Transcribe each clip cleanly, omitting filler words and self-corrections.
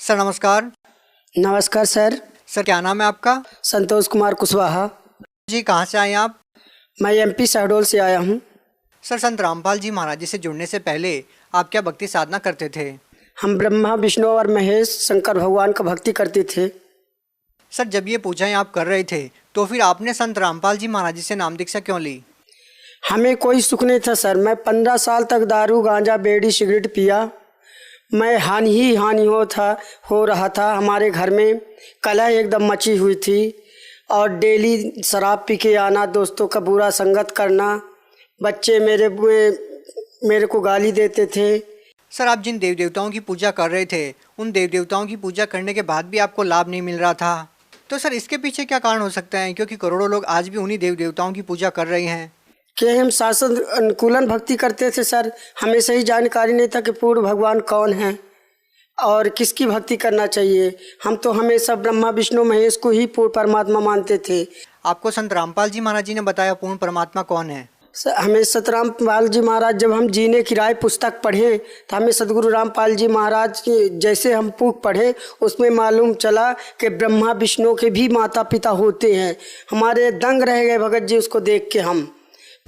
Sir नमस्कार। नमस्कार sir. Sir क्या नाम है आपका? संतोष कुमार कुशवाहा। जी कहाँ से आए हैं आप? मैं एमपी शहडोल से आया हूँ। सर संत रामपाल जी महाराज जी से जुड़ने से पहले आप क्या भक्ति साधना करते थे? हम ब्रह्मा विष्णु और महेश शंकर भगवान का भक्ति करते थे। सर जब ये पूजाएं आप कर रहे थे तो फिर आपने संत रामपाल जी महाराज जी से नाम दीक्षा क्यों ली? हमें कोई सुख नहीं था सर। मैं 15 साल तक दारू गांजा बीड़ी सिगरेट पिया। मैं हानि हो रहा था। हमारे घर में कलह एकदम मची हुई थी और डेली शराब पी के आना, दोस्तों का बुरा संगत करना, बच्चे मेरे को गाली देते थे। सर आप जिन देव देवताओं की पूजा कर रहे थे उन देव देवताओं की पूजा करने के बाद भी आपको लाभ नहीं मिल रहा था, तो सर इसके पीछे क्या कारण हो सकता है? क्योंकि करोड़ों लोग आज भी उन्हीं देव देवताओं की पूजा कर रहे हैं। कि हम शासन अनुकूलन भक्ति करते थे सर। हमें सही जानकारी नहीं था कि पूर्ण भगवान कौन है और किसकी भक्ति करना चाहिए। हम तो हमेशा ब्रह्मा विष्णु महेश को ही पूर्ण परमात्मा मानते थे। आपको संत रामपाल जी महाराज जी ने बताया पूर्ण परमात्मा कौन है? सर हमें सतरामपाल जी महाराज, जब हम जीने की राय पुस्तक पढ़े तो हमें सदगुरु रामपाल जी महाराज की जैसे हम पुस्तक पढ़े उसमें मालूम चला कि ब्रह्मा विष्णु के भी माता पिता होते हैं। हमारे दंग रह गए भगत जी उसको देख के।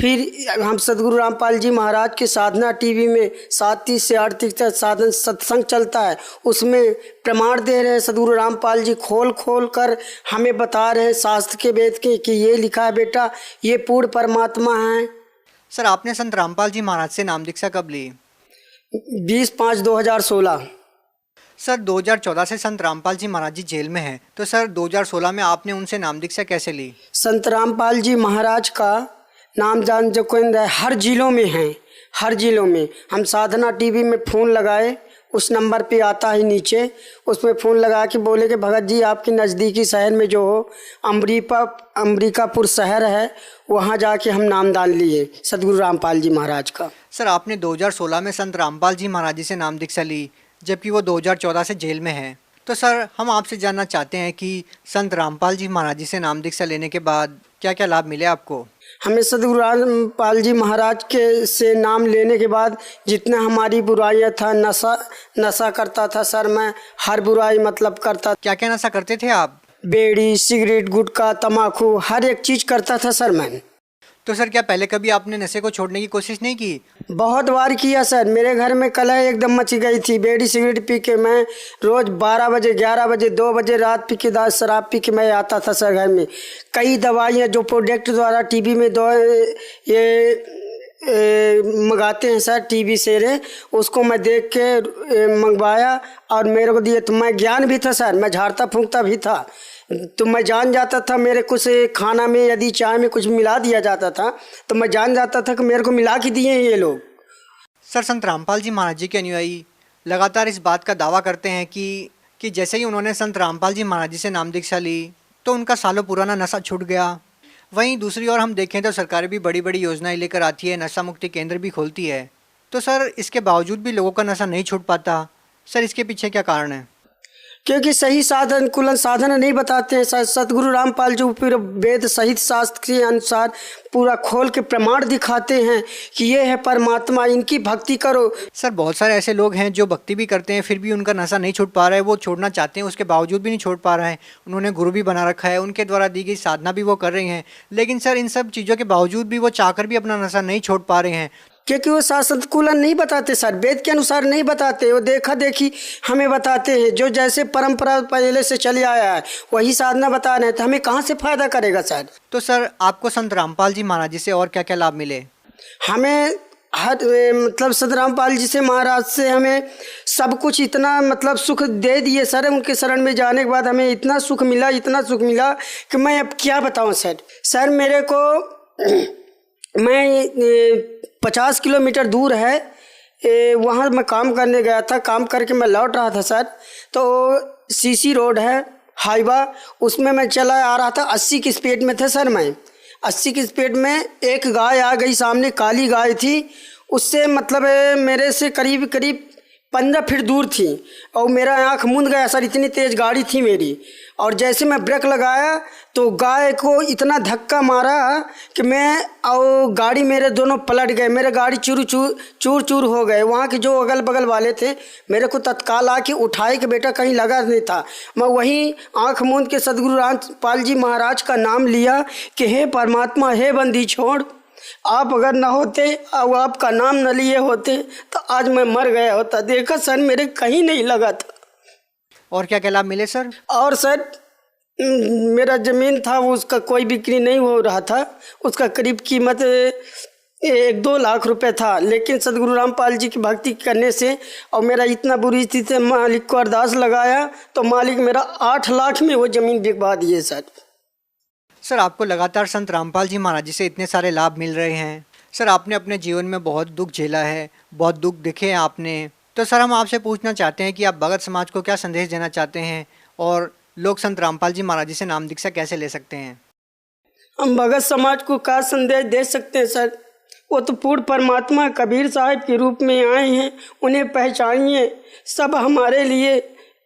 फिर हम सदगुरु रामपाल जी महाराज के साधना टीवी में 7:30 से 8:30 तक साधन सत्संग चलता है, उसमें प्रमाण दे रहे हैं सदगुरु रामपाल जी। खोल कर हमें बता रहे हैं शास्त्र के वेद के कि ये लिखा है बेटा, ये पूर्ण परमात्मा है। सर आपने संत रामपाल जी महाराज से नाम दीक्षा कब ली? 20/5/2016। सर 2014 से संत रामपाल जी महाराज जी जेल में हैं, तो सर 2016 में आपने उनसे नाम दीक्षा कैसे ली? संत रामपाल जी महाराज का नाम जान जो कोई हर जिलों में है, हर जिलों में। हम साधना टीवी में फ़ोन लगाए, उस नंबर पे आता है नीचे, उसमें फ़ोन लगा के बोले कि भगत जी आपके नज़दीकी शहर में जो हो अमरीकापुर शहर है, वहाँ जाके हम नामदान लिए सदगुरु रामपाल जी महाराज का। सर आपने 2016 में संत रामपाल जी महाराज जी से नाम दीक्षा ली जबकि वो 2014 से जेल में है, तो सर हम आपसे जानना चाहते हैं कि संत रामपाल जी महाराज जी से नाम दीक्षा लेने के बाद क्या क्या लाभ मिले आपको? हमें सदगुरु रामपाल जी महाराज के से नाम लेने के बाद जितना हमारी बुराइयाँ था, नशा करता था सर। मैं हर बुराई मतलब करता। क्या क्या नशा करते थे आप? बीड़ी सिगरेट गुटखा तम्बाकू हर एक चीज़ करता था सर मैं। तो सर क्या पहले कभी आपने नशे को छोड़ने की कोशिश नहीं की? बहुत बार किया सर। मेरे घर में कलह एकदम मच गई थी। बीड़ी सिगरेट पी के मैं रोज़ 12 बजे 11 बजे 2 बजे रात पी के शराब पी के मैं आता था सर घर में। कई दवाइयाँ जो प्रोडक्ट द्वारा टीवी में मंगाते हैं सर टीवी से, उसको मैं देख के मंगवाया और मेरे को दिए। तो मैं ज्ञान भी था सर, मैं झाड़ता फूंकता भी था, तो मैं जान जाता था मेरे कुछ खाना में यदि चाय में कुछ मिला दिया जाता था तो मैं जान जाता था कि मेरे को मिला के दिए हैं ये लोग। सर संत रामपाल जी महाराज जी के अनुयायी लगातार इस बात का दावा करते हैं कि जैसे ही उन्होंने संत रामपाल जी महाराज जी से नाम दीक्षा ली तो उनका सालों पुराना नशा छूट गया। वहीं दूसरी ओर हम देखें तो सरकारें भी बड़ी बड़ी योजनाएं लेकर आती है, नशा मुक्ति केंद्र भी खोलती है, तो सर इसके बावजूद भी लोगों का नशा नहीं छूट पाता। सर इसके पीछे क्या कारण है? क्योंकि सही साधन नहीं बताते हैं। सदगुरु रामपाल जी फिर वेद सहित शास्त्र के अनुसार पूरा खोल के प्रमाण दिखाते हैं कि ये है परमात्मा, इनकी भक्ति करो। सर बहुत सारे ऐसे लोग हैं जो भक्ति भी करते हैं फिर भी उनका नशा नहीं छूट पा रहा है, वो छोड़ना चाहते हैं उसके बावजूद भी नहीं छोड़ पा रहे हैं। उन्होंने गुरु भी बना रखा है, उनके द्वारा दी गई साधना भी वो कर रहे हैं, लेकिन सर इन सब चीज़ों के बावजूद भी वो चाहकर भी अपना नशा नहीं छोड़ पा रहे हैं। क्योंकि वो शास्त्रकुलन नहीं बताते सर, वेद के अनुसार नहीं बताते, वो देखा देखी हमें बताते हैं। जो जैसे परंपरा पहले से चले आया है वही साधना बता रहे हैं, तो हमें कहाँ से फायदा करेगा सर? तो सर आपको संत रामपाल जी महाराज जी से और क्या क्या लाभ मिले? हमें मतलब संत रामपाल जी से महाराज से हमें सब कुछ इतना मतलब सुख दे दिए सर। उनके शरण में जाने के बाद हमें इतना सुख मिला कि मैं अब क्या बताऊँ सर। सर मेरे को मैं 50 किलोमीटर दूर है वहाँ मैं काम करने गया था। काम करके मैं लौट रहा था सर, तो सीसी रोड है हाईवा, उसमें मैं चला आ रहा था। 80 की स्पीड में था सर मैं। 80 की स्पीड में एक गाय आ गई सामने, काली गाय थी। उससे मतलब मेरे से करीब 15 फीट दूर थी और मेरा आँख मूंद गया सर, इतनी तेज़ गाड़ी थी मेरी। और जैसे मैं ब्रेक लगाया तो गाय को इतना धक्का मारा कि मैं और गाड़ी मेरे दोनों पलट गए, मेरे गाड़ी चूर चूर हो गए। वहाँ के जो अगल बगल वाले थे मेरे को तत्काल आके उठाए कि बेटा कहीं लगा नहीं था। मैं वहीं आँख मूंद के सदगुरु रामपाल जी महाराज का नाम लिया कि हे परमात्मा, हे बंदी छोड़, आप अगर ना होते और आपका नाम न लिए होते तो आज मैं मर गया होता। देखा सर, मेरे कहीं नहीं लगा था। और क्या क्या लाभ मिले सर? और सर मेरा ज़मीन था वो, उसका कोई बिक्री नहीं हो रहा था, उसका करीब कीमत 1-2 लाख रुपए था। लेकिन सदगुरु रामपाल जी की भक्ति करने से और मेरा इतना बुरी स्थिति से मालिक को अरदास लगाया तो मालिक मेरा 8 लाख में वो ज़मीन बिकवा दिए सर। सर, आपको लगातार संत रामपाल जी महाराज जी से इतने सारे लाभ मिल रहे हैं। सर, आपने अपने जीवन में बहुत दुख झेला है, बहुत दुख देखे हैं आपने। तो सर, हम आपसे पूछना चाहते हैं कि आप भगत समाज को क्या संदेश देना चाहते हैं और लोग संत रामपाल जी महाराज जी से नाम दीक्षा कैसे ले सकते हैं? हम भगत समाज को क्या संदेश दे सकते हैं सर? वो तो पूर्ण परमात्मा कबीर साहब के रूप में आए हैं, उन्हें पहचानिए। सब हमारे लिए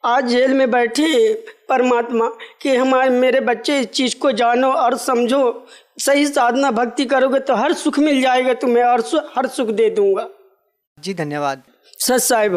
आज जेल में बैठे हैं परमात्मा कि हमारे मेरे बच्चे इस चीज़ को जानो और समझो। सही साधना भक्ति करोगे तो हर सुख मिल जाएगा तुम्हें और हर सुख दे दूंगा। जी धन्यवाद। सच साहिब।